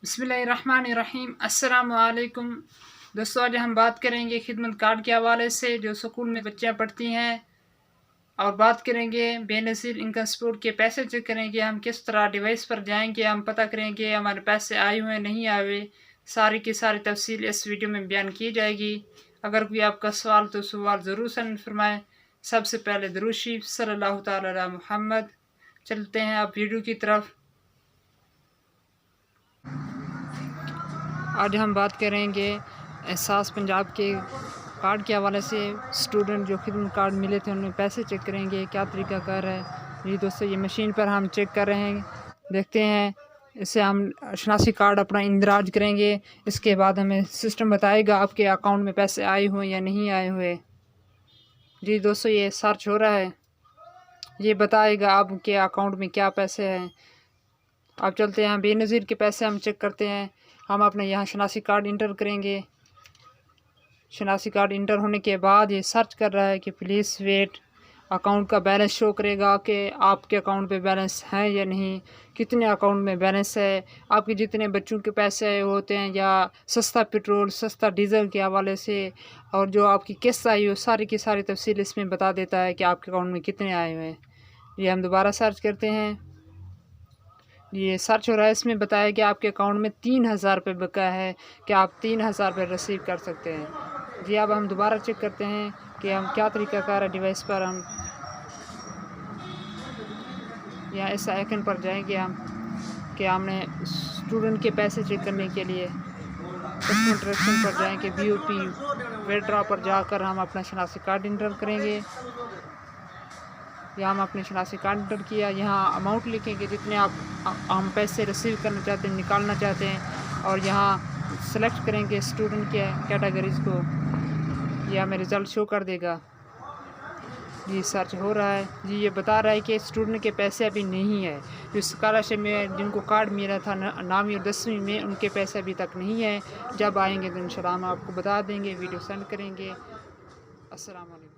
बिस्मिल्लाहिर्रहमानिर्रहीम। अस्सलाम वालेकुम दोस्तों, आज हम बात करेंगे खिदमत कार्ड के हवाले से जो स्कूल में बच्चियाँ पढ़ती हैं, और बात करेंगे बेनज़ीर इनकम सपोर्ट के पैसे चेक करेंगे हम किस तरह डिवाइस पर जाएंगे, हम पता करेंगे हमारे पैसे आए हुए नहीं आए हुए। सारी की सारी तफसील इस वीडियो में बयान की जाएगी। अगर कोई आपका सवाल तो सवाल ज़रूर सेंड फरमाएँ। सबसे पहले दुरूद शरीफ सल्लल्लाहु तआला अला मुहम्मद। चलते हैं आप वीडियो की तरफ। आज हम बात करेंगे एहसास पंजाब के कार्ड के हवाले से। स्टूडेंट जो खिदमत कार्ड मिले थे उनमें पैसे चेक करेंगे, क्या तरीक़ाकार है। जी दोस्तों, ये मशीन पर हम चेक कर रहे हैं, देखते हैं। इससे हम शनासी कार्ड अपना इंदराज करेंगे। इसके बाद हमें सिस्टम बताएगा आपके अकाउंट में पैसे आए हुए या नहीं आए हुए। जी दोस्तों, ये सर्च हो रहा है, ये बताएगा आपके अकाउंट में क्या पैसे हैं। अब चलते हैं बेनज़ीर के पैसे हम चेक करते हैं। हम अपने यहाँ शनासी कार्ड इंटर करेंगे। शनासी कार्ड इंटर होने के बाद ये सर्च कर रहा है कि प्लीज़ वेट। अकाउंट का बैलेंस शो करेगा कि आपके अकाउंट पे बैलेंस है या नहीं, कितने अकाउंट में बैलेंस है, आपके जितने बच्चों के पैसे होते हैं, या सस्ता पेट्रोल सस्ता डीज़ल के हवाले से, और जो आपकी किस्त आई हो सारी की सारी तफसील इसमें बता देता है कि आपके अकाउंट में कितने आए हुए हैं। ये हम दोबारा सर्च करते हैं, ये सर्च हो रहा है। इसमें बताया कि आपके अकाउंट में 3000 रुपये बका है कि आप 3000 रुपये रिसीव कर सकते हैं। जी अब हम दोबारा चेक करते हैं कि हम क्या तरीक़ाकार है। डिवाइस पर हम यहाँ इस आइकन पर जाएंगे हम कि हमने स्टूडेंट के पैसे चेक करने के लिए कस्टमर ट्रैक्शन पर जाएंगे। BOP विड्रॉ पर जाकर हम अपना शनासी कार्ड इंटर करेंगे। यहाँ हम अपने शनासी कार्ड इंटर किया, यहाँ अमाउंट लिखेंगे जितने हम पैसे रिसीव करना चाहते हैं, निकालना चाहते हैं, और यहाँ सेलेक्ट करेंगे स्टूडेंट के कैटेगरीज़ को। यह हमें रिज़ल्ट शो कर देगा। ये सर्च हो रहा है। जी ये बता रहा है कि स्टूडेंट के पैसे अभी नहीं है। जो स्कॉलरशिप में जिनको कार्ड मिला था 9वीं और 10वीं में, उनके पैसे अभी तक नहीं है। जब आएंगे तो इंशाल्लाह हम आपको बता देंगे, वीडियो सेंड करेंगे। अस्सलाम वालेकुम।